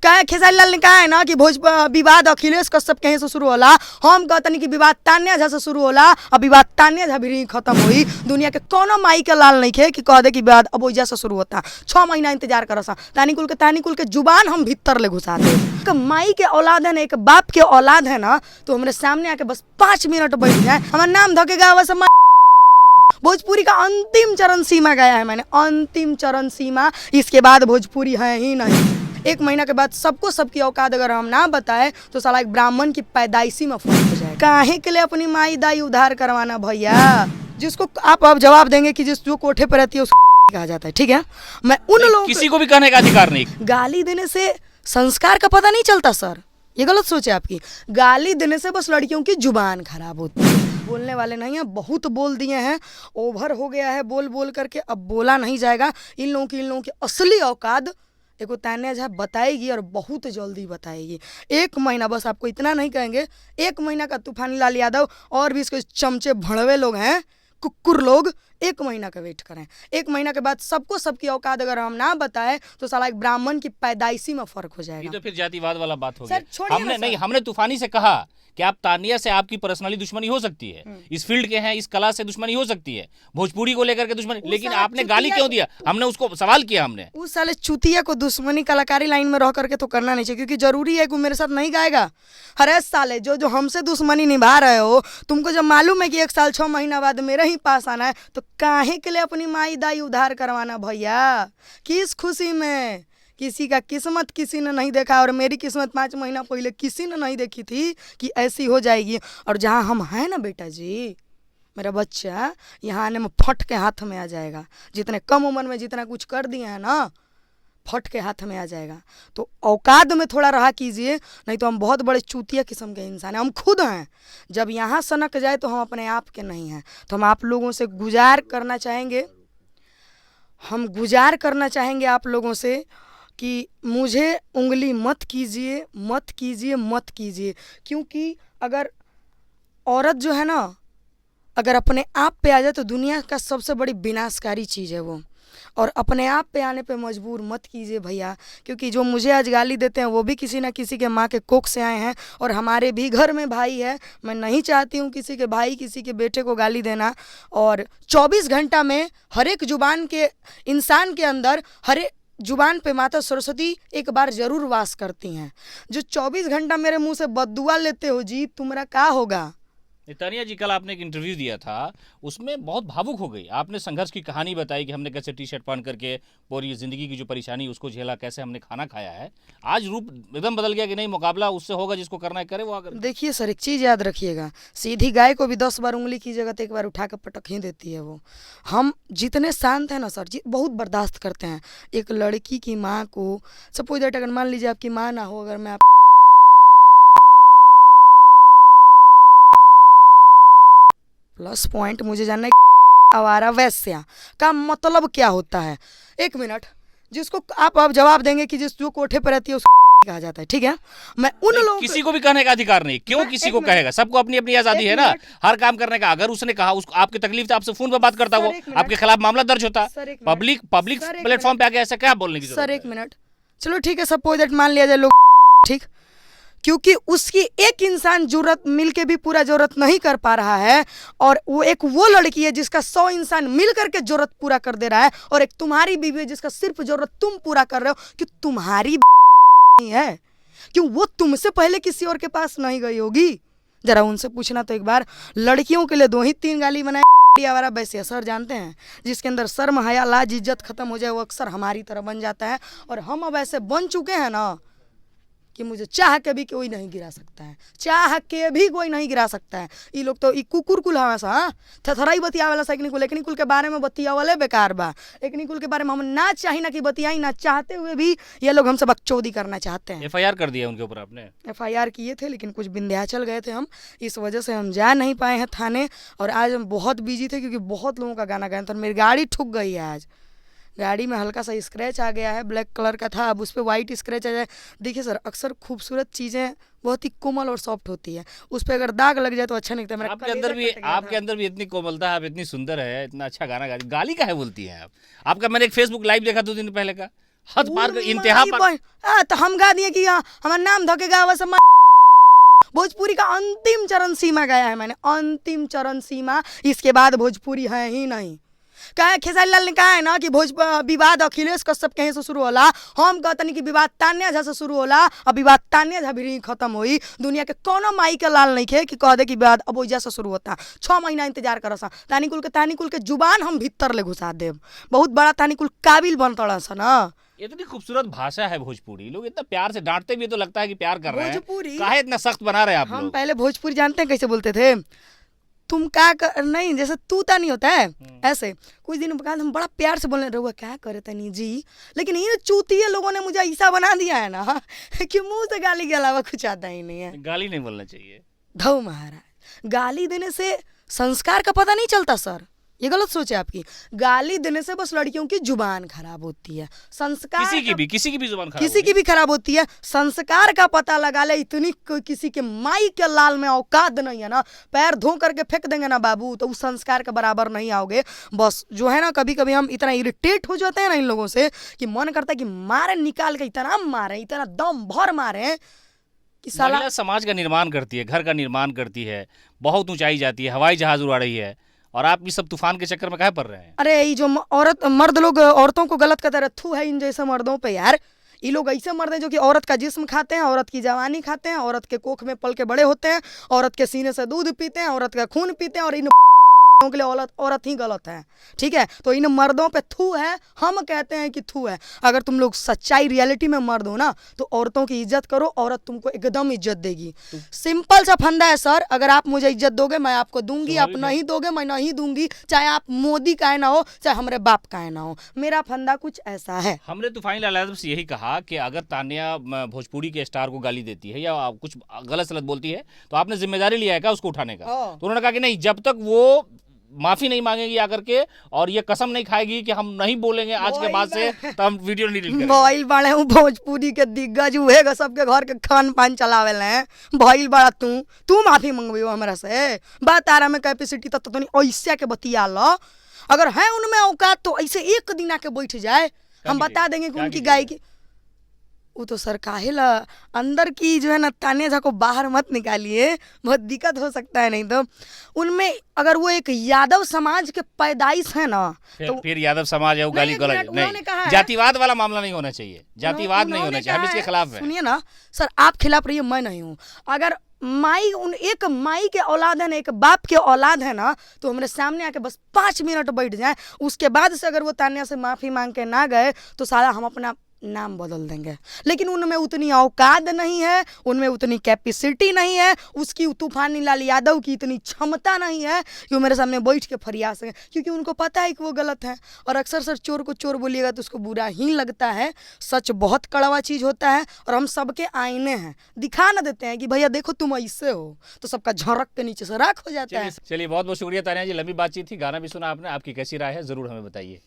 क्या खेसारी लाल ने कहा है ना कि विवाद अखिलेश कश्यप कहीं से शुरू होला। हम कहते कि विवाद तान्या झा से शुरू होला और विवाद तान्या झा भी खत्म हुई। दुनिया के कोनो माई के लाल नहीं खे कि कह दे कि विवाद अब वजह से शुरू होता। 6 महीना इंतजार करसा तानी कुल के जुबान हम भीतर ले घुसा दे। एक माई के औलाद है ना, एक बाप के औलाद है ना, तो हमारे सामने आके बस 5 मिनट बैठ जाए, हमारा नाम धकेगा वैसे भोजपुरी का अंतिम चरण सीमा गया है। मैंने अंतिम चरण सीमा, इसके बाद भोजपुरी है ही नहीं। 1 महीना के बाद सबको सबकी औकात अगर हम ना बताए तो साला एक ब्राह्मण की पैदाइशी में फर्क हो जाए। काहे के लिए अपनी माई दाई उधार करवाना भैया? जिसको आप अब जवाब देंगे कि जो कोठे पर रहती है उसको कहा जाता है, ठीक है। मैं उन लोगों किसी को भी कहने का अधिकार नहीं। गाली देने से संस्कार का पता नहीं चलता सर, ये गलत सोच है आपकी। गाली देने से बस लड़कियों की जुबान खराब होती है। बोलने वाले नहीं है, बहुत बोल दिए हैं, ओवर हो गया है बोल बोल करके, अब बोला नहीं जाएगा। इन लोगों की असली औकात एक तान्या झा बताएगी और बहुत जल्दी बताएगी। 1 महीना, बस आपको इतना नहीं कहेंगे, 1 महीना का तूफानी लाल यादव और भी इसके चमचे भड़वे लोग हैं, कुकुर लोग, 1 महीना का वेट करें। 1 महीना के बाद सबको सबकी औकात अगर हम ना बताए तो साला एक ब्राह्मण की पैदाइशी में फर्क हो जाएगा। ये तो फिर जातिवाद वाला बात हो सर, गया। हमने तूफानी से कहा कि आप तानिया से आपकी पर्सनली दुश्मनी हो सकती है, इस फील्ड के हैं, इस कला से दुश्मनी हो सकती है, भोजपुरी को लेकर के दुश्मनी, लेकिन आपने गाली क्यों दिया? हमने उसको सवाल किया, हमने उस साले चुतिया को दुश्मनी कलाकारी लाइन में रह करके तो करना नहीं चाहिए, क्योंकि जरूरी है कि वो मेरे साथ नहीं गाएगा। अरे साले जो हमसे दुश्मनी निभा रहे हो, तुमको जब मालूम है कि 1 साल 6 महीना बाद मेरे ही पास आना है, तो काहे के लिए अपनी माई दाई उधार करवाना भैया? किस खुशी में? किसी का किस्मत किसी ने नहीं देखा, और मेरी किस्मत 5 महीना पहले किसी ने नहीं देखी थी कि ऐसी हो जाएगी। और जहाँ हम हैं ना बेटा जी, मेरा बच्चा यहाँ आने में फट के हाथ में आ जाएगा। जितने कम उम्र में जितना कुछ कर दिए हैं ना, फट के हाथ में आ जाएगा। तो औकात में थोड़ा रहा कीजिए, नहीं तो हम बहुत बड़े चूतिया किस्म के इंसान हैं। हम खुद हैं, जब यहाँ सनक जाए तो हम अपने आप के नहीं हैं। तो हम आप लोगों से गुजार करना चाहेंगे आप लोगों से कि मुझे उंगली मत कीजिए, मत कीजिए, मत कीजिए। क्योंकि अगर औरत जो है ना, अगर अपने आप पे आ जाए तो दुनिया का सबसे बड़ी विनाशकारी चीज़ है वो। और अपने आप पे आने पे मजबूर मत कीजिए भैया, क्योंकि जो मुझे आज गाली देते हैं वो भी किसी ना किसी के माँ के कोख से आए हैं, और हमारे भी घर में भाई है। मैं नहीं चाहती हूँ किसी के भाई किसी के बेटे को गाली देना। और 24 घंटा में हर एक जुबान के इंसान के अंदर, हर एक जुबान पे माता सरस्वती एक बार जरूर वास करती हैं। जो 24 घंटा मेरे मुंह से बद्दुआ लेते हो जी, तुम्हारा क्या होगा? तानिया जी, कल आपने एक इंटरव्यू दिया था, उसमें बहुत भावुक हो गई। आपने संघर्ष की कहानी बताई कि हमने कैसे टी-शर्ट पहन करके पूरी जिंदगी की जो परेशानी उसको झेला, कैसे हमने खाना खाया है। आज रूप एकदम बदल गया कि नहीं, मुकाबला उससे होगा, जिसको करना है करे वो आकर। देखिए सर, एक चीज़ याद रखिएगा, सीधी गाय को भी 10 बार उंगली कीजिएगा तो 1 बार उठा कर पटक ही देती है वो। हम जितने शांत हैं ना सर जी, बहुत बर्दाश्त करते हैं। एक लड़की की माँ को, सपोज दैट अगर मान लीजिए आपकी माँ ना हो, अगर मैं प्लस पॉइंट मुझे जानना है आवारा वैश्या का मतलब क्या होता है। 1 मिनट, जिसको आप अब जवाब देंगे कि जो कोठे पर रहती है उसको कहा जाता है, ठीक है। मैं उन लोगों किसी को भी कहने का अधिकार नहीं। क्यों किसी को कहेगा? सबको अपनी अपनी आजादी है ना, हर काम करने का। अगर उसने कहा, उसको आपकी तकलीफ, आपसे फोन पर बात करता, वो आपके खिलाफ मामला दर्ज होता। पब्लिक प्लेटफॉर्म पे आके ऐसा क्या बोलने की जरूरत है? सर 1 मिनट, चलो ठीक है, सपोज दैट मान लिया जाए लोग, ठीक, क्योंकि उसकी एक इंसान जरूरत मिल के भी पूरा जरूरत नहीं कर पा रहा है, और वो लड़की है जिसका 100 इंसान मिल करके जरूरत पूरा कर दे रहा है, और एक तुम्हारी बीवी है जिसका सिर्फ जरूरत तुम पूरा कर रहे हो। कि तुम्हारी नहीं है, क्यों वो तुमसे पहले किसी और के पास नहीं गई होगी? जरा उनसे पूछना तो एक बार। लड़कियों के लिए 2 ही 3 गाली बनाए आवारा वैसे सर जानते हैं, जिसके अंदर शर्म हया लाज इज्जत खत्म हो जाए, वो अक्सर हमारी तरह बन जाता है। और हम अब ऐसे बन चुके हैं ना कि मुझे चाह के भी कोई नहीं गिरा सकता है, चाह के भी कोई नहीं गिरा सकता है। ये लोग तो कुकुर कुल हमेशा थथराई बतिया वाला साइकिल कुल, एकनी कुल के बारे में बतिया वाले बेकार बा। एकनी कुल के बारे में हम ना चाही ना कि बतियाई, ना चाहते हुए भी ये लोग हमसे बकचोदी करना चाहते हैं। FIR कर दिया उनके ऊपर आपने? FIR किए थे, लेकिन कुछ विंध्याचल गए थे हम, इस वजह से हम जा नहीं पाए हैं थाने। और आज हम बहुत बिजी थे क्योंकि बहुत लोगों का गाना गाया था। मेरी गाड़ी ठुक गई है आज, गाड़ी में हल्का सा स्क्रैच आ गया है, ब्लैक कलर का था, अब उस पर वाइट स्क्रैच आ जाए। देखिए सर, अक्सर खूबसूरत चीज़ें बहुत ही कोमल और सॉफ्ट होती है, उस पर अगर दाग लग जाए तो अच्छा नहीं लगता। आपके अंदर भी इतनी कोमलता है, आप इतनी सुंदर है, इतना अच्छा गाना गाली का है बोलती हैं आप। आपका मैंने एक फेसबुक लाइव देखा 2 दिन पहले का, हद पार कर, इंतहा पर। तो हम गा दिए कि हमारा नाम धके गावा से भोजपुरी का अंतिम चरण सीमा गया है मैंने, अंतिम चरण सीमा, इसके बाद भोजपुरी है ही नहीं। क्या खेसारी लाल ने कहा है ना कि विवाद अखिलेश कश्यप कहीं से शुरू होला, हम कहते नहीं कि विवाद तान्या झा से शुरू होला, और विवाद तान्या झा भी खत्म हुई। दुनिया के कोनो माई के लाल नहीं खे कि कह दे कि विवाद अब वजह से शुरू होता। 6 महीना इंतजार कर सा, तानीकुल के जुबान हम भीतर ले घुसा देव। बहुत बड़ा तानीकुल काबिल बन तड़ा सा ना। इतनी खूबसूरत भाषा है भोजपुरी, लोग इतना प्यार से डांटते भी तो लगता है कि प्यार कर रहे हैं। भोजपुरी काहे इतना सख्त बना रहे हैं आप हम लोग? पहले भोजपुरी जानते हैं कैसे बोलते थे, तुम क्या नहीं, जैसे तू ता नहीं होता है ऐसे। कुछ दिन बाद हम बड़ा प्यार से बोलने रहुआ क्या करे तनी जी, लेकिन ये चूतिए लोगों ने मुझे ऐसा बना दिया है ना कि मुंह से गाली के अलावा कुछ आता ही नहीं है। गाली नहीं बोलना चाहिए। धौ महाराज, गाली देने से संस्कार का पता नहीं चलता सर, ये गलत सोच है आपकी। गाली देने से बस लड़कियों की जुबान खराब होती है, संस्कार किसी की भी जुबान खराब किसी की भी खराब होती है। संस्कार का पता लगा ले, इतनी किसी के माई के लाल में औकात नहीं है ना, पैर धो करके फेंक देंगे ना बाबू, तो उस संस्कार के बराबर नहीं आओगे। बस जो है ना, कभी कभी हम इतना इरिटेट हो जाते हैं ना इन लोगों से कि मन करता है कि मारे निकाल के, इतना मारे, इतना दम भर मारे कि साला। महिला समाज का निर्माण करती है, घर का निर्माण करती है, बहुत ऊंचाई जाती है, हवाई जहाज उड़ा रही है, और आप ये सब तूफान के चक्कर में काहे पड़ रहे हैं? अरे ये जो मर्द लोग औरतों को गलत कहते रहते, थू है इन जैसे मर्दों पे यार। ये लोग ऐसे मर्द हैं जो कि औरत का जिस्म खाते हैं, औरत की जवानी खाते हैं, औरत के कोख में पल के बड़े होते हैं, औरत के सीने से दूध पीते हैं, औरत का खून पीते हैं, और इन के लिए औरत ही गलत है। ठीक है, तो इन मर्दों पे थू है, हम कहते हैं कि थू है। अगर तुम लोग सच्चाई रियलिटी में मर्द हो ना, तो औरतों की इज्जत करो, औरत तुमको एकदम इज्जत देगी। सिंपल सा फंडा है सर, अगर आप मुझे इज्जत दोगे मैं आपको दूंगी, आप नहीं दोगे मैं नहीं दूंगी, चाहे आप मोदी का ना हो, चाहे हमारे बाप का ना हो। मेरा फंडा कुछ ऐसा है। हमने तूफानी लाल यादव से यही कहा कि अगर तान्या भोजपुरी के स्टार को गाली देती है या कुछ गलत सलत बोलती है, तो आपने जिम्मेदारी लिया है क्या उसको उठाने का? तो उन्होंने कहा कि नहीं, जब तक वो माफी नहीं मांगेगी आकर के, और ये कसम नहीं खाएगी कि हम नहीं बोलेंगे आज के बाद से, तो हम वीडियो नहीं डिलीट करेंगे। भइल बाड़े हूँ भोजपुरी के दिग्गज, उहेगा सबके घर के खान पान चलावे ले। भइल बाड़ा तू माफी मंगवियो हमरा से? बात आ रहा में कैपेसिटी तब तो नहीं ऐसे के बतिया लो। अगर है उनमें औकात तो ऐसे एक दिन आके बैठ जाए, हम बता देंगे कि उनकी गाय की। वो तो सर काहेला अंदर की जो है ना तान्या झा को बाहर मत निकालिए, बहुत दिक्कत हो सकता है। नहीं तो उनमें अगर वो एक यादव समाज के पैदाइश है ना, तो फिर यादव समाज है वो गाली गलौज नहीं, जातिवाद वाला मामला नहीं होना चाहिए, जातिवाद नहीं होना चाहिए, हम इसके खिलाफ हैं। सुनिए ना सर, आप खिलाफ रहिए, मैं नहीं हूँ। अगर एक माई के औलाद है ना, एक बाप के औलाद है ना, तो हमारे सामने आके बस 5 मिनट बैठ जाए, उसके बाद से अगर वो तान्या से माफी मांग के ना गए तो साला हम अपना नाम बदल देंगे। लेकिन उनमें उतनी औकात नहीं है, उनमें उतनी कैपेसिटी नहीं है, उसकी तूफानी लाल यादव की इतनी क्षमता नहीं है कि वो मेरे सामने बैठ के फरियाद सके, क्योंकि उनको पता है कि वो गलत है। और अक्सर सर चोर को चोर बोलिएगा तो उसको बुरा ही लगता है। सच बहुत कड़वा चीज़ होता है, और हम सबके आईने हैं, दिखा ना देते हैं कि भैया देखो तुम ऐसे हो, तो सबका झरक के नीचे से राख हो जाता है। चलिए बहुत बहुत शुक्रिया तान्या जी, लंबी बातचीत थी, गाना भी सुना आपने, आपकी कैसी राय है ज़रूर हमें बताइए।